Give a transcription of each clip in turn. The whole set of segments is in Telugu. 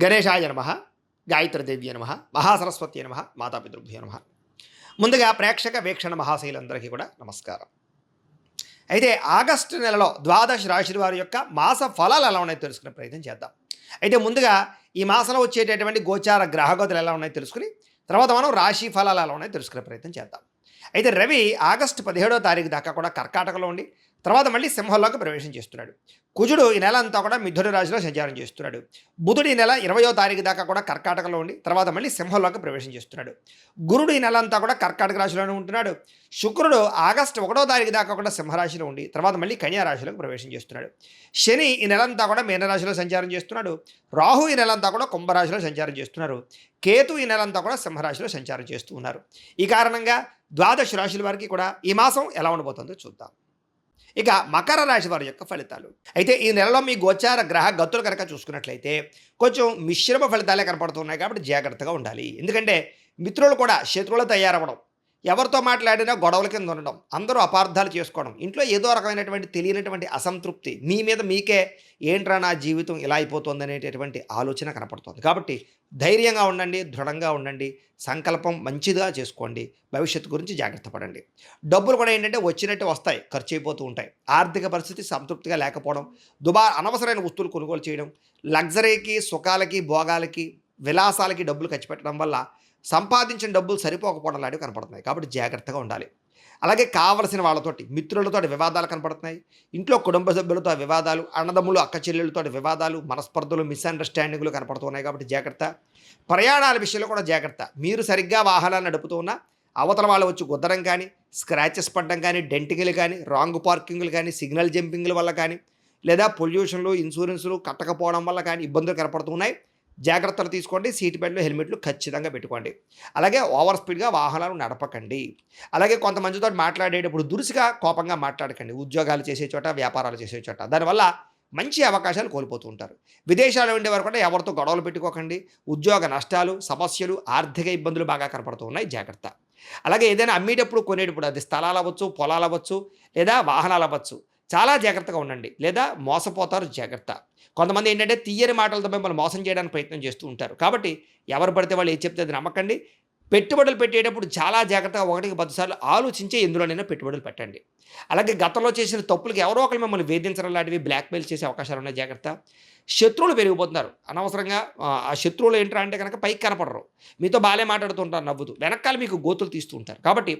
గణేశాయ నమ, గాయత్రీదేవ్య నమ, మహాసరస్వతి నమ, మాతాపితృభ్యో నమ. ముందుగా ప్రేక్షక వీక్షణ మహాశైలందరికీ కూడా నమస్కారం. అయితే ఆగస్టు నెలలో ద్వాదశ రాశుల వారి యొక్క మాస ఫలాలు ఎలా ఉన్నాయో తెలుసుకునే ప్రయత్నం చేద్దాం. అయితే ముందుగా ఈ మాసంలో వచ్చేటటువంటి గోచార గ్రహగతులు ఎలా ఉన్నాయో తెలుసుకుని తర్వాత మనం రాశి ఫలాలు ఎలా ఉన్నాయో తెలుసుకునే ప్రయత్నం చేద్దాం. అయితే రవి ఆగస్టు 17వ తారీఖు దాకా కూడా కర్కాటకలో ఉండి తర్వాత మళ్ళీ సింహంలోకి ప్రవేశం చేస్తున్నాడు. కుజుడు ఈ నెల అంతా కూడా మిథున రాశిలో సంచారం చేస్తున్నాడు. బుధుడు ఈ నెల 20వ తారీఖు దాకా కూడా కర్కాటకలో ఉండి తర్వాత మళ్ళీ సింహంలోకి ప్రవేశం చేస్తున్నాడు. గురుడు ఈ నెల అంతా కూడా కర్కాటక రాశిలోనే ఉంటున్నాడు. శుక్రుడు ఆగస్టు 1వ తారీఖు దాకా కూడా సింహరాశిలో ఉండి తర్వాత మళ్ళీ కన్యా రాశిలోకి ప్రవేశం చేస్తున్నాడు. శని ఈ నెలంతా కూడా మీనరాశిలో సంచారం చేస్తున్నాడు. రాహు ఈ నెలంతా కూడా కుంభరాశిలో సంచారం చేస్తున్నారు. కేతు ఈ నెలంతా కూడా సింహరాశిలో సంచారం చేస్తూ ఉన్నారు. ఈ కారణంగా ద్వాదశ రాశుల వారికి కూడా ఈ మాసం ఎలా ఉండబోతుందో చూద్దాం. ఇక మకర రాశి వారి యొక్క ఫలితాలు. అయితే ఈ నెలలో మీ గోచార గ్రహ గతులు కనుక చూసుకున్నట్లయితే కొంచెం మిశ్రమ ఫలితాలే కనపడుతున్నాయి కాబట్టి జాగ్రత్తగా ఉండాలి. ఎందుకంటే మిత్రులు కూడా శత్రువులు తయారవ్వడం, ఎవరితో మాట్లాడినా గొడవల కింద ఉండడం, అందరూ అపార్థాలు చేసుకోవడం, ఇంట్లో ఏదో రకమైనటువంటి తెలియనటువంటి అసంతృప్తి, మీ మీద మీకే ఏంట్రా నా జీవితం ఇలా అయిపోతుంది అనేటటువంటి ఆలోచన కనపడుతుంది. కాబట్టి ధైర్యంగా ఉండండి, దృఢంగా ఉండండి, సంకల్పం మంచిగా చేసుకోండి, భవిష్యత్తు గురించి జాగ్రత్త పడండి. డబ్బులు కూడా ఏంటంటే వచ్చినట్టు వస్తాయి, ఖర్చు అయిపోతూ ఉంటాయి. ఆర్థిక పరిస్థితి సంతృప్తిగా లేకపోవడం, అనవసరమైన వస్తువులు కొనుగోలు చేయడం, లగ్జరీకి, సుఖాలకి, భోగాలకి, విలాసాలకి డబ్బులు ఖర్చు పెట్టడం వల్ల సంపాదించిన డబ్బులు సరిపోకపోవడం లాంటివి కనపడుతున్నాయి. కాబట్టి జాగ్రత్తగా ఉండాలి. అలాగే కావలసిన వాళ్ళతోటి మిత్రులతోటి వివాదాలు కనపడుతున్నాయి. ఇంట్లో కుటుంబ సభ్యులతో వివాదాలు, అన్నదమ్ములు అక్క చెల్లెళ్ళతో వివాదాలు, మనస్పర్ధలు, మిస్అండర్స్టాండింగ్లు కనపడుతున్నాయి. కాబట్టి జాగ్రత్త. ప్రయాణాల విషయంలో కూడా జాగ్రత్త. మీరు సరిగ్గా వాహనాలు నడుపుతూ ఉన్నా అవతల వాళ్ళు వచ్చి గుద్దడం కానీ, స్క్రాచెస్ పడడం కానీ, డెంటింగ్లు కానీ, రాంగ్ పార్కింగ్లు కానీ, సిగ్నల్ జంపింగ్ల వల్ల కానీ, లేదా పొల్యూషన్లు, ఇన్సూరెన్సులు కట్టకపోవడం వల్ల కానీ ఇబ్బందులు కనపడుతున్నాయి. జాగ్రత్తలు తీసుకోండి. సీట్ బెల్ట్లు, హెల్మెట్లు ఖచ్చితంగా పెట్టుకోండి. అలాగే ఓవర్ స్పీడ్గా వాహనాలు నడపకండి. అలాగే కొంతమందితో మాట్లాడేటప్పుడు దురుసుగా, కోపంగా మాట్లాడకండి. ఉద్యోగాలు చేసే చోట, వ్యాపారాలు చేసే చోట దానివల్ల మంచి అవకాశాలు కోల్పోతూ ఉంటారు. విదేశాల్లో ఉండేవారు కూడా ఎవరితో గొడవలు పెట్టుకోకండి. ఉద్యోగ నష్టాలు, సమస్యలు, ఆర్థిక ఇబ్బందులు బాగా కనపడుతూ ఉన్నాయి. జాగ్రత్త. అలాగే ఏదైనా అమ్మేటప్పుడు, కొనేటప్పుడు, అది స్థలాలు అవ్వచ్చు, పొలాలు అవ్వచ్చు, లేదా వాహనాలు అవ్వచ్చు, చాలా జాగ్రత్తగా ఉండండి, లేదా మోసపోతారు. జాగ్రత్త. కొంతమంది ఏంటంటే తీయని మాటలతో మిమ్మల్ని మోసం చేయడానికి ప్రయత్నం చేస్తూ ఉంటారు. కాబట్టి ఎవరు పడితే వాళ్ళు ఏది చెప్తే అది నమ్మకండి. పెట్టుబడులు పెట్టేటప్పుడు చాలా జాగ్రత్తగా 1కి 10 సార్లు ఆలోచించే ఎందులోనైనా పెట్టుబడులు పెట్టండి. అలాగే గతంలో చేసిన తప్పులకి ఎవరో ఒకరు మిమ్మల్ని వేధించడం లాంటివి, బ్లాక్మెయిల్ చేసే అవకాశాలు ఉన్నాయి. జాగ్రత్త. శత్రువులు పెరిగిపోతున్నారు అనవసరంగా. ఆ శత్రువులు ఏంట్రా అంటే కనుక పైకి కనపడరు, మీతో బాగానే మాట్లాడుతుంటారు నవ్వుతూ, వెనకాల మీకు గోతులు తీస్తూ ఉంటారు. కాబట్టి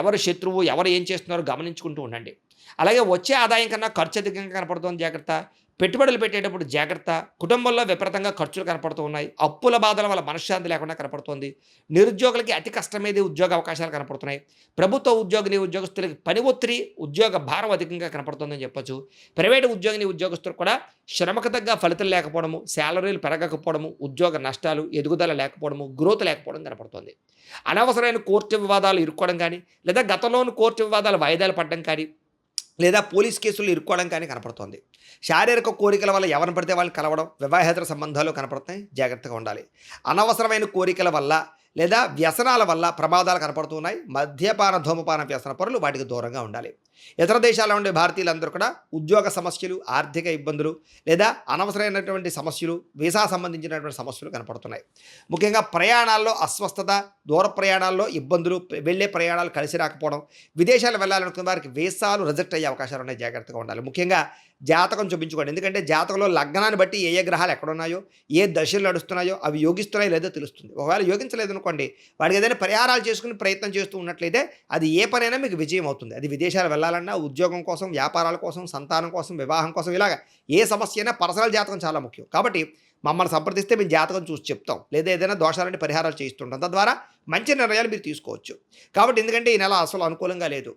ఎవరు శత్రువు, ఎవరు ఏం చేస్తున్నారో గమనించుకుంటూ ఉండండి. అలాగే వచ్చే ఆదాయం కన్నా ఖర్చు అధికంగా కనపడుతుంది. జాగ్రత్త. పెట్టుబడులు పెట్టేటప్పుడు జాగ్రత్త. కుటుంబంలో విపరీతంగా ఖర్చులు కనపడుతూ ఉన్నాయి. అప్పుల బాధల వల్ల మనశ్శాంతి లేకుండా కనపడుతోంది. నిరుద్యోగులకి అతి కష్టమేది ఉద్యోగ అవకాశాలు కనపడుతున్నాయి. ప్రభుత్వ ఉద్యోగిని, ఉద్యోగస్తులకి పని ఒత్తిడి, ఉద్యోగ భారం అధికంగా కనపడుతుందని చెప్పొచ్చు. ప్రైవేటు ఉద్యోగిని, ఉద్యోగస్తులకు కూడా శ్రమకు తగ్గ ఫలితం లేకపోవడము, శాలరీలు పెరగకపోవడము, ఉద్యోగ నష్టాలు, ఎదుగుదల లేకపోవడము, గ్రోత్ లేకపోవడం కనపడుతుంది. అనవసరమైన కోర్టు వివాదాలు ఇరుక్కోవడం కానీ, లేదా గతంలోని కోర్టు వివాదాలు వాయిదాలు పడడం కానీ, లేదా పోలీస్ కేసులు ఇరుక్కోవడం కానీ కనపడుతోంది. శారీరక కోరికల వల్ల ఎవరిని పడితే వాళ్ళని కలవడం, వివాహేతర సంబంధాలు కనపడుతున్నాయి. జాగ్రత్తగా ఉండాలి. అనవసరమైన కోరికల వల్ల లేదా వ్యసనాల వల్ల ప్రమాదాలు కనపడుతున్నాయి. మద్యపాన, ధూమపాన వ్యసన పరులు వాటికి దూరంగా ఉండాలి. ఇతర దేశాల్లో ఉండే భారతీయులందరూ కూడా ఉద్యోగ సమస్యలు, ఆర్థిక ఇబ్బందులు, లేదా అనవసరమైనటువంటి సమస్యలు, వీసా సంబంధించినటువంటి సమస్యలు కనపడుతున్నాయి. ముఖ్యంగా ప్రయాణాల్లో అస్వస్థత, దూర ప్రయాణాల్లో ఇబ్బందులు, వెళ్ళే ప్రయాణాలు కలిసి రాకపోవడం, విదేశాలు వెళ్ళాలనుకున్న వారికి వీసాలు రిజెక్ట్ అయ్యే అవకాశాలు ఉన్నాయి. జాగ్రత్తగా ఉండాలి. ముఖ్యంగా జాతకం చూపించుకోండి. ఎందుకంటే జాతకంలో లగ్నాన్ని బట్టి ఏ గ్రహాలు ఎక్కడున్నాయో, ఏ దశలు నడుస్తున్నాయో అవి యోగిస్తున్నాయో లేదో తెలుస్తుంది. ఒకవేళ యోగించలేదు అనుకోండి, వాడికి ఏదైనా పరిహారాలు చేసుకుని ప్రయత్నం చేస్తూ ఉన్నట్లయితే అది ఏ పనైనా మీకు విజయం అవుతుంది. అది విదేశాలు వెళ్ళాలన్నా, ఉద్యోగం కోసం, వ్యాపారాల కోసం, సంతానం కోసం, వివాహం కోసం, ఇలాగ ఏ సమస్య అయినా పర్సనల్ జాతకం చాలా ముఖ్యం. కాబట్టి మమ్మల్ని సంప్రదిస్తే మేము జాతకం చూసి చెప్తాం, లేదా ఏదైనా దోషాలంటే పరిహారాలు చేయిస్తుంటాం. తద్వారా మంచి నిర్ణయాలు మీరు తీసుకోవచ్చు. కాబట్టి ఎందుకంటే ఈ నెల అసలు అనుకూలంగా లేదు.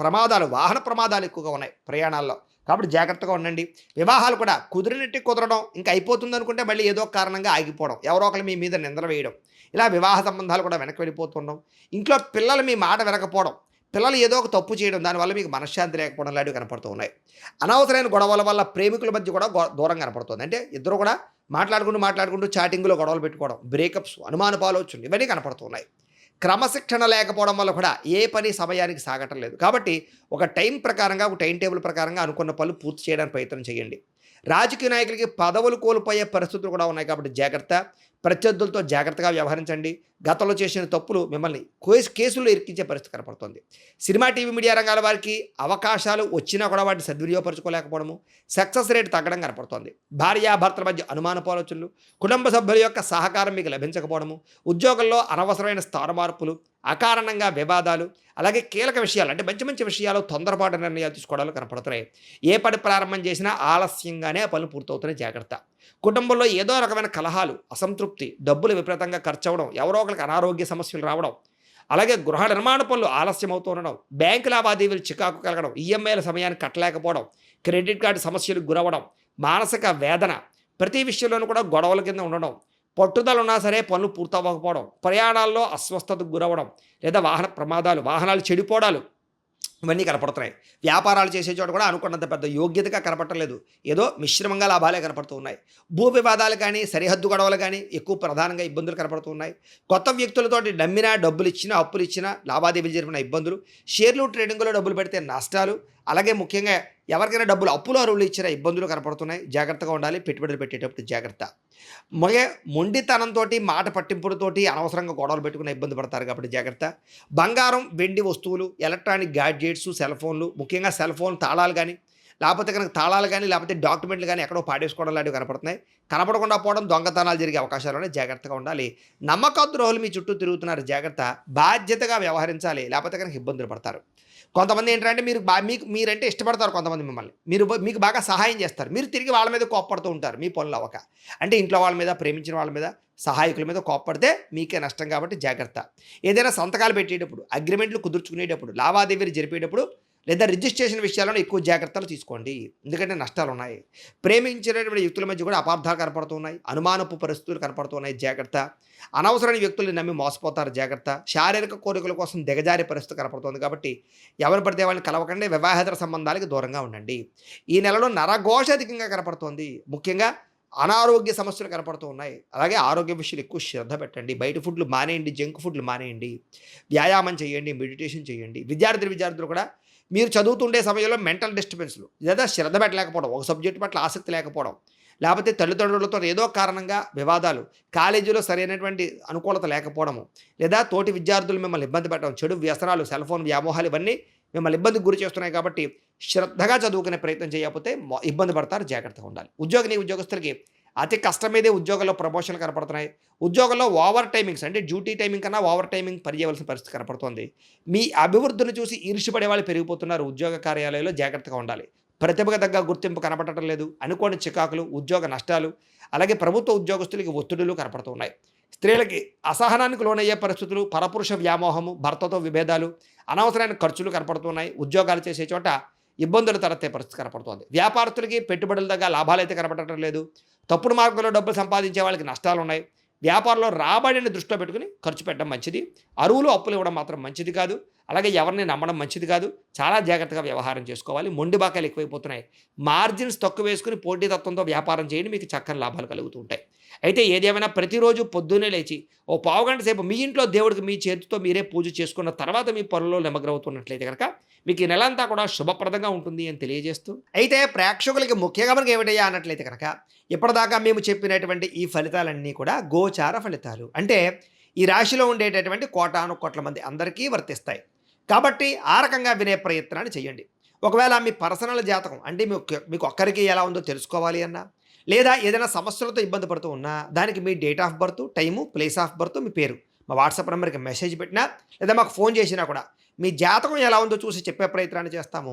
ప్రమాదాలు, వాహన ప్రమాదాలు ఎక్కువగా ఉన్నాయి ప్రయాణాల్లో. కాబట్టి జాగ్రత్తగా ఉండండి. వివాహాలు కూడా కుదిరినట్టు కుదరడం, ఇంకా అయిపోతుంది అనుకుంటే మళ్ళీ ఏదో కారణంగా ఆగిపోవడం, ఎవరో ఒకరు మీ మీద నిందలు వేయడం, ఇలా వివాహ సంబంధాలు కూడా వెనక్కి వెళ్ళిపోతుండడం, ఇంట్లో పిల్లలు మీ మాట వినకపోవడం, పిల్లలు ఏదో ఒక తప్పు చేయడం, దానివల్ల మీకు మనశ్శాంతి లేకపోవడం లాంటివి కనపడుతూ ఉన్నాయి. అనవసరమైన గొడవల వల్ల ప్రేమికుల మధ్య కూడా దూరం కనపడుతుంది. అంటే ఇద్దరు కూడా మాట్లాడుకుంటూ చాటింగ్లో గొడవలు పెట్టుకోవడం, బ్రేకప్స్, అనుమానపు ఆలోచనలు ఇవన్నీ కనపడుతున్నాయి. క్రమశిక్షణ లేకపోవడం వల్ల కూడా ఏ పని సమయానికి సాగటం లేదు. కాబట్టి ఒక టైం ప్రకారంగా, ఒక టైం టేబుల్ ప్రకారంగా అనుకున్న పనులు పూర్తి చేయడానికి ప్రయత్నం చేయండి. రాజకీయ నాయకులకి పదవులు కోల్పోయే పరిస్థితులు కూడా ఉన్నాయి కాబట్టి జాగ్రత్త. ప్రత్యర్థులతో జాగ్రత్తగా వ్యవహరించండి. గతంలో చేసిన తప్పులు మిమ్మల్ని కేసుల్లో ఇరికించే పరిస్థితి కనపడుతుంది. సినిమా, టీవీ, మీడియా రంగాల వారికి అవకాశాలు వచ్చినా కూడా వాటిని సద్వినియోగపరచుకోలేకపోవడము, సక్సెస్ రేట్ తగ్గడం కనపడుతోంది. భార్యాభర్తల మధ్య అనుమానపు ఆలోచనలు, కుటుంబ సభ్యుల యొక్క సహకారం మీకు లభించకపోవడము, ఉద్యోగంలో అనవసరమైన స్థాన మార్పులు, అకారణంగా వివాదాలు, అలాగే కీలక విషయాలు అంటే మంచి మంచి విషయాలు తొందరపాటు నిర్ణయాలు తీసుకోవడాలు కనపడుతున్నాయి. ఏ పని ప్రారంభం చేసినా ఆలస్యంగానే ఆ పనులు పూర్తవుతున్నాయి. జాగ్రత్త. కుటుంబంలో ఏదో రకమైన కలహాలు, అసంతృప్తి, డబ్బులు విపరీతంగా ఖర్చు అవ్వడం, ఎవరో ఒకరికి అనారోగ్య సమస్యలు రావడం, అలాగే గృహ నిర్మాణ పనులు ఆలస్యం అవుతూ ఉండడం, బ్యాంకు లావాదేవీలు చికాకు కలగడం, ఈఎంఐల సమయాన్ని కట్టలేకపోవడం, క్రెడిట్ కార్డు సమస్యలకు గురవడం, మానసిక వేదన, ప్రతి విషయంలోనూ కూడా గొడవల కింద ఉండడం, పట్టుదల ఉన్నా సరే పనులు పూర్తవ్వకపోవడం, ప్రయాణాల్లో అస్వస్థతకు గురవడం, లేదా వాహన ప్రమాదాలు, వాహనాలు చెడిపోవడాలు ఇవన్నీ కనపడుతున్నాయి. వ్యాపారాలు చేసే చోట కూడా అనుకున్నంత పెద్ద యోగ్యతగా కనపడలేదు. ఏదో మిశ్రమంగా లాభాలే కనపడుతూ ఉన్నాయి. భూ వివాదాలు కానీ, సరిహద్దు గొడవలు కానీ ఎక్కువ ప్రధానంగా ఇబ్బందులు కనపడుతూ ఉన్నాయి. కొత్త వ్యక్తులతోటి నమ్మినా, డబ్బులు ఇచ్చినా, అప్పులు ఇచ్చినా, లావాదేవీలు జరిపిన ఇబ్బందులు, షేర్లు ట్రేడింగ్లో డబ్బులు పెడితే నష్టాలు, అలాగే ముఖ్యంగా ఎవరికైనా డబ్బులు అప్పులు అరువులు ఇచ్చిన ఇబ్బందులు కనపడుతున్నాయి. జాగ్రత్తగా ఉండాలి. పెట్టుబడులు పెట్టేటప్పుడు జాగ్రత్త. మొండితనంతో, మాట పట్టింపులతోటి అనవసరంగా గొడవలు పెట్టుకుని ఇబ్బంది పడతారు కాబట్టి జాగ్రత్త. బంగారం, వెండి వస్తువులు, ఎలక్ట్రానిక్ గ్యాడ్జెట్స్, సెల్ ఫోన్లు, ముఖ్యంగా సెల్ ఫోన్ తాళాలు కానీ, లేకపోతే డాక్యుమెంట్లు కానీ ఎక్కడో పాడేసుకోవడం లాంటివి కనపడుతున్నాయి. కనపడకుండా పోవడం, దొంగతనాలు జరిగే అవకాశాలు ఉన్నాయి. జాగ్రత్తగా ఉండాలి. నమ్మకద్రోహులు మీ చుట్టూ తిరుగుతున్నారు. జాగ్రత్త. బాధ్యతగా వ్యవహరించాలి. లేకపోతే కనుక ఇబ్బందులు పడతారు. కొంతమంది ఏంటంటే మీరంటే ఇష్టపడతారు. కొంతమంది మిమ్మల్ని మీకు బాగా సహాయం చేస్తారు. మీరు తిరిగి వాళ్ళ మీద కోప్పడుతూ ఉంటారు మీ పనులు అవ్వక. అంటే ఇంట్లో వాళ్ళ మీద, ప్రేమించిన వాళ్ళ మీద, సహాయకుల మీద కోప్పడితే మీకే నష్టం కాబట్టి జాగ్రత్త. ఏదైనా సంతకాలు పెట్టేటప్పుడు, అగ్రిమెంట్లు కుదుర్చుకునేటప్పుడు, లావాదేవీలు జరిపేటప్పుడు లేదా రిజిస్ట్రేషన్ విషయాలను ఎక్కువ జాగ్రత్తలు తీసుకోండి. ఎందుకంటే నష్టాలు ఉన్నాయి. ప్రేమించినటువంటి వ్యక్తుల మధ్య కూడా అపార్థాలు కనపడుతున్నాయి. అనుమానపు పరిస్థితులు కనపడుతున్నాయి. జాగ్రత్త. అనవసరమైన వ్యక్తుల్ని నమ్మి మోసపోతారు. జాగ్రత్త. శారీరక కోరికల కోసం దిగజారే పరిస్థితి కనపడుతుంది కాబట్టి ఎవరు పడితే వాళ్ళని కలవకండి. వివాహేతర సంబంధాలకు దూరంగా ఉండండి. ఈ నెలలో నరఘోష అధికంగా కనపడుతోంది. ముఖ్యంగా అనారోగ్య సమస్యలు కనపడుతూ ఉన్నాయి. అలాగే ఆరోగ్య విషయాలు ఎక్కువ శ్రద్ధ పెట్టండి. బయట ఫుడ్లు మానేయండి. జంక్ ఫుడ్లు మానేయండి. వ్యాయామం చేయండి. మెడిటేషన్ చేయండి. విద్యార్థులు కూడా మీరు చదువుతుండే సమయంలో మెంటల్ డిస్టర్బెన్స్లు లేదా శ్రద్ధ పెట్టలేకపోవడం, ఒక సబ్జెక్టు పట్ల ఆసక్తి లేకపోవడం, లేకపోతే తల్లిదండ్రులతో ఏదో కారణంగా వివాదాలు, కాలేజీలో సరైనటువంటి అనుకూలత లేకపోవడము, లేదా తోటి విద్యార్థులు మిమ్మల్ని ఇబ్బంది పెట్టడం, చెడు వ్యసనాలు, సెల్ ఫోన్ వ్యామోహాలు ఇవన్నీ మిమ్మల్ని ఇబ్బందికి గురి చేస్తున్నాయి కాబట్టి శ్రద్ధగా చదువుకునే ప్రయత్నం చేయకపోతే ఇబ్బంది పడతారు. జాగ్రత్తగా ఉండాలి. ఉద్యోగస్తులకి అతి కష్టమేదే ఉద్యోగంలో ప్రమోషన్లు కనపడుతున్నాయి. ఉద్యోగంలో ఓవర్ టైమింగ్స్ అంటే డ్యూటీ టైమింగ్ కన్నా ఓవర్ టైమింగ్ పనిచేయవలసిన పరిస్థితి కనపడుతోంది. మీ అభివృద్ధిని చూసి ఈర్ష్యపడే వాళ్ళు పెరిగిపోతున్నారు. ఉద్యోగ కార్యాలయంలో జాగ్రత్తగా ఉండాలి. ప్రతిభకు తగ్గ గుర్తింపు కనపడటం లేదు. అనుకోని చికాకులు, ఉద్యోగ నష్టాలు, అలాగే ప్రభుత్వ ఉద్యోగస్తులకి ఒత్తిడులు కనపడుతున్నాయి. స్త్రీలకి అసహనానికి లోనయ్యే పరిస్థితులు, పరపురుష వ్యామోహము, భర్తతో విభేదాలు, అనవసరమైన ఖర్చులు కనపడుతున్నాయి. ఉద్యోగాలు చేసే చోట ఇబ్బందులు తలెత్తే పరిస్థితి కనపడుతోంది. వ్యాపారస్తులకి పెట్టుబడుల దగ్గర లాభాలు అయితే కనపడటం లేదు. తప్పుడు మార్గంలో డబ్బులు సంపాదించే వాళ్ళకి నష్టాలు ఉన్నాయి. వ్యాపారంలో రాబడిని దృష్టిలో పెట్టుకుని ఖర్చు పెట్టడం మంచిది. అరువులు, అప్పులు ఇవ్వడం మాత్రం మంచిది కాదు. అలాగే ఎవరిని నమ్మడం మంచిది కాదు. చాలా జాగ్రత్తగా వ్యవహారం చేసుకోవాలి. మొండి బాకాలు ఎక్కువైపోతున్నాయి. మార్జిన్స్ తక్కువ వేసుకుని పోటీతత్వంతో వ్యాపారం చేయండి. మీకు చక్కని లాభాలు కలుగుతూ ఉంటాయి. అయితే ఏదేమైనా ప్రతిరోజు పొద్దున్నే లేచి ఓ పావుగంట సేపు మీ ఇంట్లో దేవుడికి మీ చేతితో మీరే పూజ చేసుకున్న తర్వాత మీ పనుల్లో నిమగ్నమవుతున్నట్లయితే కనుక మీకు ఈ నెలంతా కూడా శుభప్రదంగా ఉంటుంది అని తెలియజేస్తూ, అయితే ప్రేక్షకులకి ముఖ్యంగా మనకి ఏమిటయ్యా అన్నట్లయితే కనుక ఇప్పటిదాకా మేము చెప్పినటువంటి ఈ ఫలితాలన్నీ కూడా గోచార ఫలితాలు. అంటే ఈ రాశిలో ఉండేటటువంటి కోటాను కోట్ల మంది అందరికీ వర్తిస్తాయి. కాబట్టి ఆ రకంగా వినే ప్రయత్నాన్ని చేయండి. ఒకవేళ మీ పర్సనల్ జాతకం అంటే మీకు ఒక్కరికి ఎలా ఉందో తెలుసుకోవాలి అన్నా, లేదా ఏదైనా సమస్యలతో ఇబ్బంది పడుతూ ఉన్నా దానికి మీ date of birth, time, place of birth, మీ పేరు మా వాట్సాప్ నెంబర్కి మెసేజ్ పెట్టినా లేదా మాకు ఫోన్ చేసినా కూడా మీ జాతకం ఎలా ఉందో చూసి చెప్పే ప్రయత్నాన్ని చేస్తాము.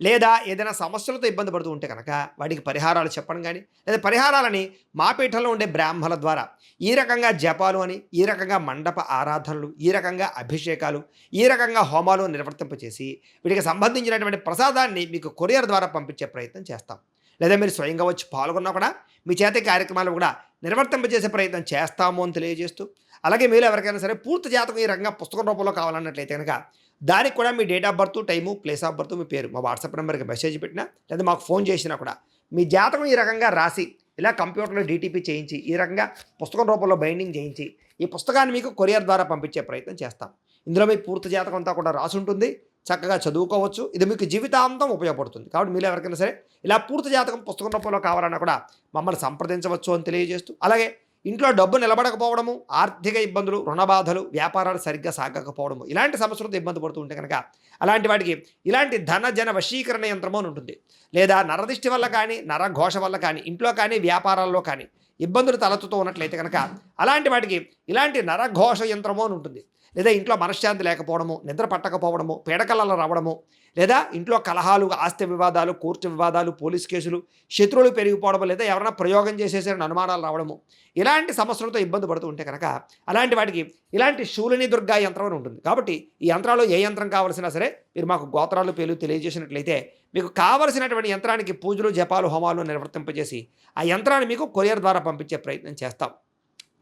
లేదా ఏదైనా సమస్యలతో ఇబ్బంది పడుతూ ఉంటే కనుక వాటికి పరిహారాలు చెప్పడం కానీ, లేదా పరిహారాలని మా పీఠంలో ఉండే బ్రాహ్మణుల ద్వారా ఈ రకంగా జపాలు అని, ఈ రకంగా మండప ఆరాధనలు, ఈ రకంగా అభిషేకాలు, ఈ రకంగా హోమాలు నిర్వర్తింపచేసి వీటికి సంబంధించినటువంటి ప్రసాదాన్ని మీకు కొరియర్ ద్వారా పంపించే ప్రయత్నం చేస్తాం. లేదా మీరు స్వయంగా వచ్చి పాల్గొన్నా కూడా మీ చేత కార్యక్రమాలు కూడా నిర్వర్తింపజేసే ప్రయత్నం చేస్తాము అని తెలియజేస్తూ, అలాగే మీరు ఎవరికైనా సరే పూర్తి జాతకం ఈ రకంగా పుస్తకం రూపంలో కావాలన్నట్లయితే కనుక దానికి కూడా మీ date of birth, time, place of birth, మీ పేరు మా వాట్సాప్ నెంబర్కి మెసేజ్ పెట్టినా లేదా మాకు ఫోన్ చేసినా కూడా మీ జాతకం ఈ రకంగా రాసి ఇలా కంప్యూటర్లో డీటీపీ చేయించి ఈ రకంగా పుస్తకం రూపంలో బైండింగ్ చేయించి ఈ పుస్తకాన్ని మీకు కొరియర్ ద్వారా పంపించే ప్రయత్నం చేస్తాం. ఇందులో మీ పూర్తి జాతకం అంతా కూడా రాసి ఉంటుంది. చక్కగా చదువుకోవచ్చు. ఇది మీకు జీవితాంతం ఉపయోగపడుతుంది. కాబట్టి మీరు ఎవరికైనా సరే ఇలా పూర్తి జాతకం పుస్తకం రూపంలో కావాలన్నా కూడా మమ్మల్ని సంప్రదించవచ్చు అని తెలియజేస్తూ, అలాగే ఇంట్లో డబ్బు నిలబడకపోవడము, ఆర్థిక ఇబ్బందులు, రుణ బాధలు, వ్యాపారాలు సరిగ్గా సాగకపోవడము, ఇలాంటి సమస్యలతో ఇబ్బంది పడుతూ ఉంటే కనుక అలాంటి వాటికి ఇలాంటి ధన జన వశీకరణ యంత్రము అని ఉంటుంది. లేదా నరదిష్టి వల్ల కానీ, నరఘోష వల్ల కానీ, ఇంట్లో కానీ, వ్యాపారాల్లో కానీ ఇబ్బందులు తలెత్తుతూ ఉన్నట్లయితే కనుక అలాంటి వాటికి ఇలాంటి నరఘోష యంత్రము అని ఉంటుంది. లేదా ఇంట్లో మనశ్శాంతి లేకపోవడము, నిద్ర పట్టకపోవడము, పీడకలలు రావడము, లేదా ఇంట్లో కలహాలు, ఆస్తి వివాదాలు, కోర్టు వివాదాలు, పోలీస్ కేసులు, శత్రువులు పెరిగిపోవడము, లేదా ఎవరైనా ప్రయోగం చేసేసారని అనుమానాలు రావడము, ఇలాంటి సమస్యలతో ఇబ్బంది పడుతూ ఉంటే కనుక అలాంటి వాటికి ఇలాంటి శూలిని దుర్గా యంత్రం అని ఉంటుంది. కాబట్టి ఈ యంత్రాలు ఏ యంత్రం కావాల్సినా సరే మీరు మాకు గోత్రాలు పేర్లు తెలియజేసినట్లయితే మీకు కావలసినటువంటి యంత్రానికి పూజలు, జపాలు, హోమాలు నిర్వర్తింపజేసి ఆ యంత్రాన్ని మీకు కొరియర్ ద్వారా పంపించే ప్రయత్నం చేస్తాం.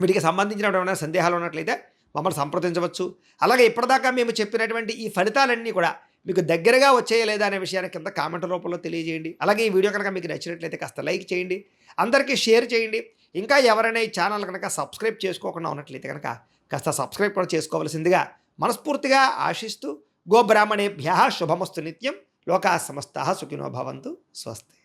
వీటికి సంబంధించినటువంటి సందేహాలు ఉన్నట్లయితే మమ్మల్ని సంప్రదించవచ్చు. అలాగే ఇప్పటిదాకా మేము చెప్పినటువంటి ఈ ఫలితాలన్నీ కూడా మీకు దగ్గరగా వచ్చేయ లేదా అనే విషయాన్ని కింద కామెంట్ రూపంలో తెలియజేయండి. అలాగే ఈ వీడియో కనుక మీకు నచ్చినట్లయితే కాస్త లైక్ చేయండి, అందరికీ షేర్ చేయండి. ఇంకా ఎవరైనా ఈ ఛానల్ కనుక సబ్స్క్రైబ్ చేసుకోకుండా ఉన్నట్లయితే కనుక కాస్త సబ్స్క్రైబ్ కూడా చేసుకోవాల్సిందిగా మనస్ఫూర్తిగా ఆశిస్తూ, గోబ్రాహ్మణేభ్యః శుభమస్తు నిత్యం, లోకాः సమస్తాः సుఖినో భవంతు. స్వస్తి.